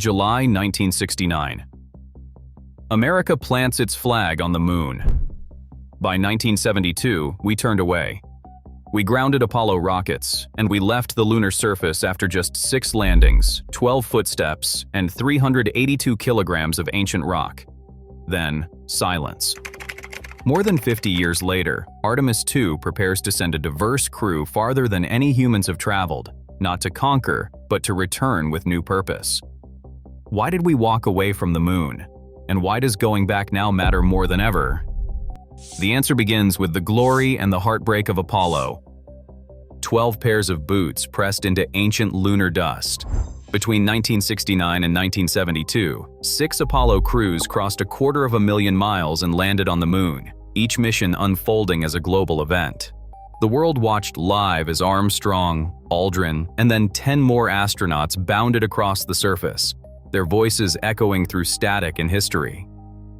July 1969. America plants its flag on the moon. By 1972, we turned away. We grounded Apollo rockets, and we left the lunar surface after just 6 landings, 12 footsteps, and 382 kilograms of ancient rock. Then, silence. More than 50 years later, Artemis II prepares to send a diverse crew farther than any humans have traveled, not to conquer, but to return with new purpose. Why did we walk away from the moon? And why does going back now matter more than ever? The answer begins with the glory and the heartbreak of Apollo. 12 pairs of boots pressed into ancient lunar dust. Between 1969 and 1972, 6 Apollo crews crossed 250,000 miles and landed on the moon, each mission unfolding as a global event. The world watched live as Armstrong, Aldrin, and then 10 more astronauts bounded across the surface, their voices echoing through static and history.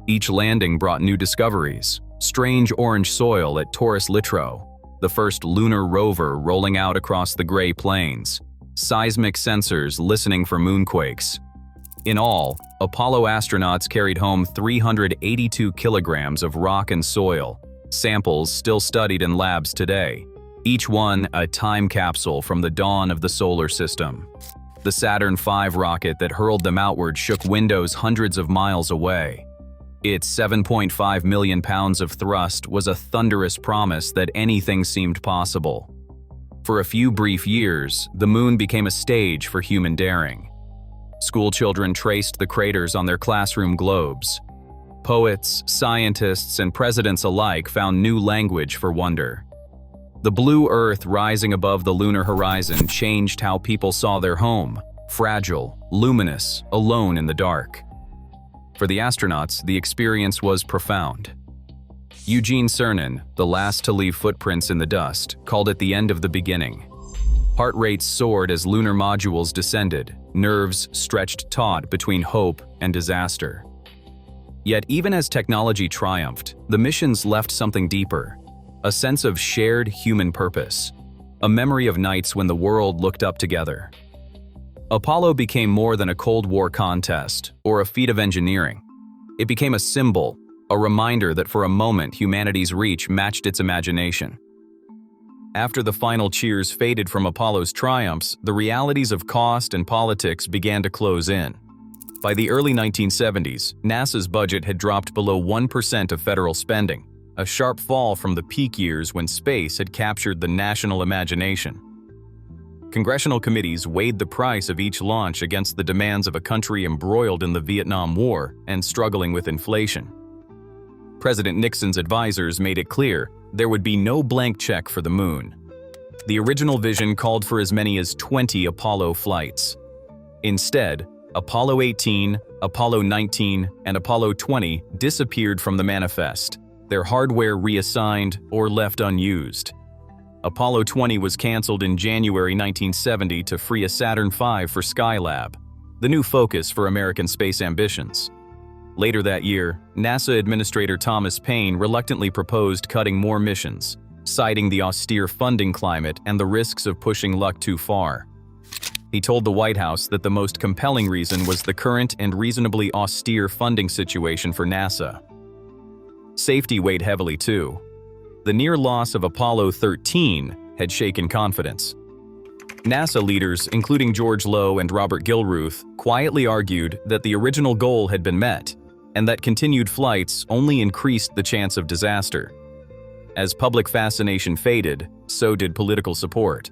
Each landing brought new discoveries: strange orange soil at Taurus Littrow, the first lunar rover rolling out across the gray plains, seismic sensors listening for moonquakes. In all, Apollo astronauts carried home 382 kilograms of rock and soil, samples still studied in labs today, each one a time capsule from the dawn of the solar system. The Saturn V rocket that hurled them outward shook windows hundreds of miles away. Its 7.5 million pounds of thrust was a thunderous promise that anything seemed possible. For a few brief years, the moon became a stage for human daring. School children traced the craters on their classroom globes. Poets, scientists, and presidents alike found new language for wonder. The blue Earth rising above the lunar horizon changed how people saw their home: fragile, luminous, alone in the dark. For the astronauts, the experience was profound. Eugene Cernan, the last to leave footprints in the dust, called it the end of the beginning. Heart rates soared as lunar modules descended, nerves stretched taut between hope and disaster. Yet even as technology triumphed, the missions left something deeper: a sense of shared human purpose, a memory of nights when the world looked up together. Apollo became more than a Cold War contest or a feat of engineering. It became a symbol, a reminder that for a moment humanity's reach matched its imagination. After the final cheers faded from Apollo's triumphs, the realities of cost and politics began to close in. By the early 1970s, NASA's budget had dropped below 1% of federal spending, a sharp fall from the peak years when space had captured the national imagination. Congressional committees weighed the price of each launch against the demands of a country embroiled in the Vietnam War and struggling with inflation. President Nixon's advisors made it clear there would be no blank check for the moon. The original vision called for as many as 20 Apollo flights. Instead, Apollo 18, Apollo 19, and Apollo 20 disappeared from the manifest, their hardware reassigned or left unused. Apollo 20 was canceled in January 1970 to free a Saturn V for Skylab, the new focus for American space ambitions. Later that year, NASA Administrator Thomas Paine reluctantly proposed cutting more missions, citing the austere funding climate and the risks of pushing luck too far. He told the White House that the most compelling reason was the current and reasonably austere funding situation for NASA. Safety weighed heavily too. The near loss of Apollo 13 had shaken confidence. NASA leaders, including George Low and Robert Gilruth, quietly argued that the original goal had been met, and that continued flights only increased the chance of disaster. As public fascination faded, so did political support.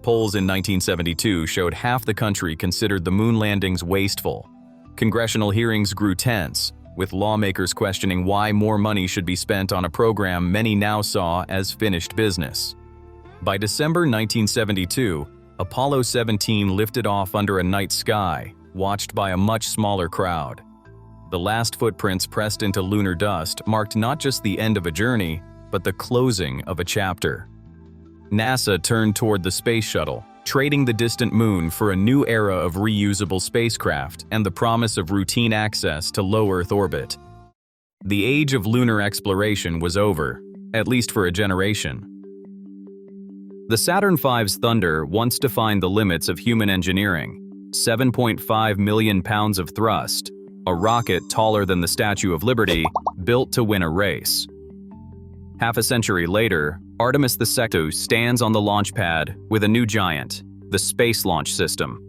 Polls in 1972 showed half the country considered the moon landings wasteful. Congressional hearings grew tense, with lawmakers questioning why more money should be spent on a program many now saw as finished business. By December 1972, Apollo 17 lifted off under a night sky, watched by a much smaller crowd. The last footprints pressed into lunar dust marked not just the end of a journey, but the closing of a chapter. NASA turned toward the space shuttle, trading the distant moon for a new era of reusable spacecraft and the promise of routine access to low Earth orbit. The age of lunar exploration was over, at least for a generation. The Saturn V's thunder once defined the limits of human engineering, 7.5 million pounds of thrust, a rocket taller than the Statue of Liberty, built to win a race. Half a century later, Artemis II stands on the launch pad with a new giant, the Space Launch System.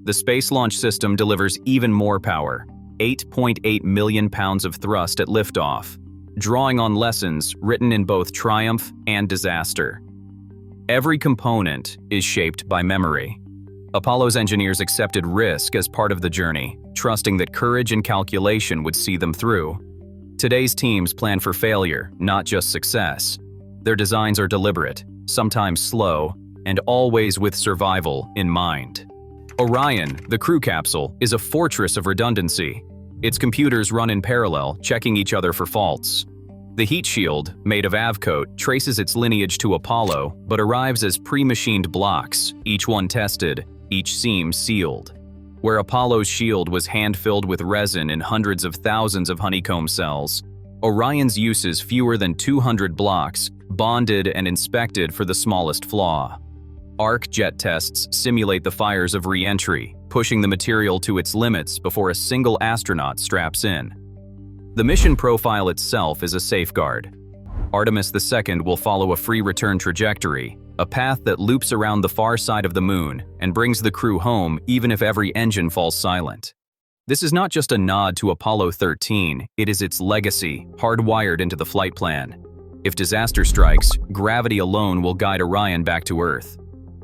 The Space Launch System delivers even more power, 8.8 million pounds of thrust at liftoff, drawing on lessons written in both triumph and disaster. Every component is shaped by memory. Apollo's engineers accepted risk as part of the journey, trusting that courage and calculation would see them through. Today's teams plan for failure, not just success. Their designs are deliberate, sometimes slow, and always with survival in mind. Orion, the crew capsule, is a fortress of redundancy. Its computers run in parallel, checking each other for faults. The heat shield, made of Avcoat, traces its lineage to Apollo, but arrives as pre-machined blocks, each one tested, each seam sealed. Where Apollo's shield was hand-filled with resin in hundreds of thousands of honeycomb cells, Orion's uses fewer than 200 blocks, bonded and inspected for the smallest flaw. Arc jet tests simulate the fires of re-entry, pushing the material to its limits before a single astronaut straps in. The mission profile itself is a safeguard. Artemis II will follow a free return trajectory, a path that loops around the far side of the moon and brings the crew home even if every engine falls silent. This is not just a nod to Apollo 13, it is its legacy, hardwired into the flight plan. If disaster strikes, gravity alone will guide Orion back to Earth.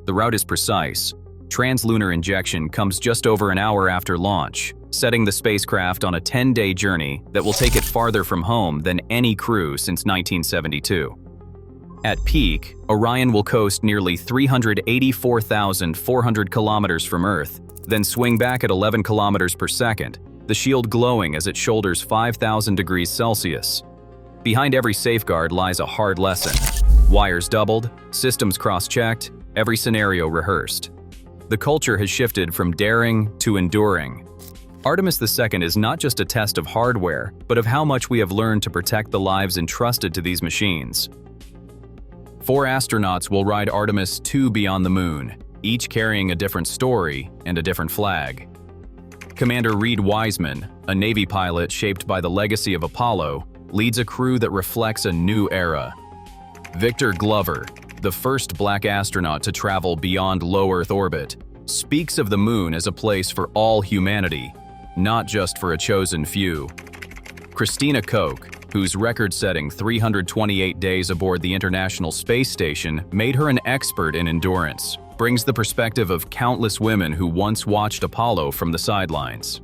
The route is precise. Translunar injection comes just over an hour after launch, setting the spacecraft on a 10-day journey that will take it farther from home than any crew since 1972. At peak, Orion will coast nearly 384,400 kilometers from Earth, then swing back at 11 kilometers per second, the shield glowing as it shoulders 5,000 degrees Celsius. Behind every safeguard lies a hard lesson. Wires doubled, systems cross-checked, every scenario rehearsed. The culture has shifted from daring to enduring. Artemis II is not just a test of hardware, but of how much we have learned to protect the lives entrusted to these machines. 4 astronauts will ride Artemis II beyond the moon, each carrying a different story and a different flag. Commander Reed Wiseman, a Navy pilot shaped by the legacy of Apollo, leads a crew that reflects a new era. Victor Glover, the first black astronaut to travel beyond low Earth orbit, speaks of the moon as a place for all humanity, not just for a chosen few. Christina Koch, whose record-setting 328 days aboard the International Space Station made her an expert in endurance, brings the perspective of countless women who once watched Apollo from the sidelines.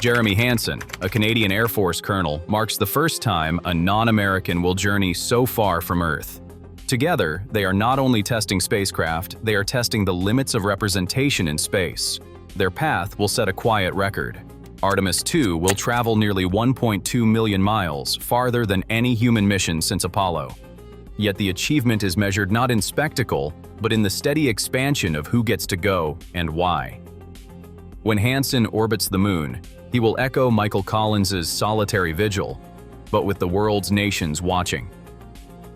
Jeremy Hansen, a Canadian Air Force colonel, marks the first time a non-American will journey so far from Earth. Together, they are not only testing spacecraft, they are testing the limits of representation in space. Their path will set a quiet record. Artemis II will travel nearly 1.2 million miles, farther than any human mission since Apollo. Yet the achievement is measured not in spectacle, but in the steady expansion of who gets to go and why. When Hansen orbits the moon, he will echo Michael Collins's Solitary Vigil, but with the world's nations watching.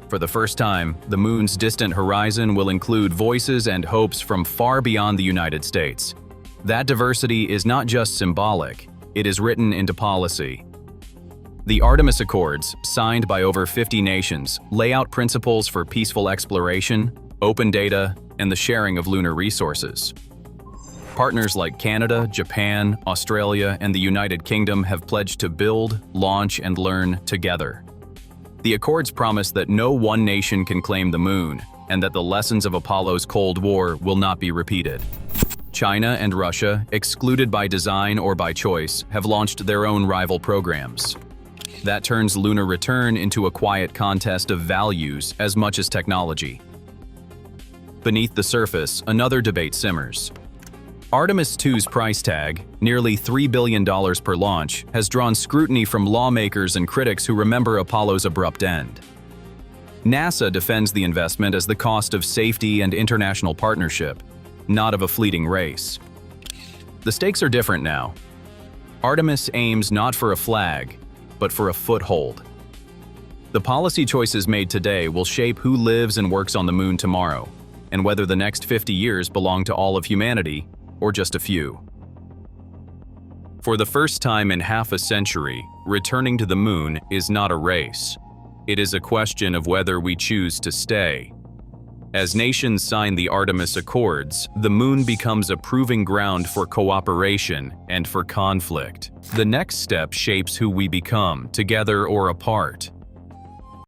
For the first time, the moon's distant horizon will include voices and hopes from far beyond the United States. That diversity is not just symbolic, it is written into policy. The Artemis Accords, signed by over 50 nations, lay out principles for peaceful exploration, open data, and the sharing of lunar resources. Partners like Canada, Japan, Australia, and the United Kingdom have pledged to build, launch, and learn together. The Accords promise that no one nation can claim the moon, and that the lessons of Apollo's Cold War will not be repeated. China and Russia, excluded by design or by choice, have launched their own rival programs. That turns lunar return into a quiet contest of values as much as technology. Beneath the surface, another debate simmers. Artemis II's price tag, nearly $3 billion per launch, has drawn scrutiny from lawmakers and critics who remember Apollo's abrupt end. NASA defends the investment as the cost of safety and international partnership, not of a fleeting race. The stakes are different now. Artemis aims not for a flag, but for a foothold. The policy choices made today will shape who lives and works on the moon tomorrow, and whether the next 50 years belong to all of humanity or just a few. For the first time in half a century, returning to the moon is not a race. It is a question of whether we choose to stay. As nations sign the Artemis Accords, the moon becomes a proving ground for cooperation and for conflict. The next step shapes who we become, together or apart.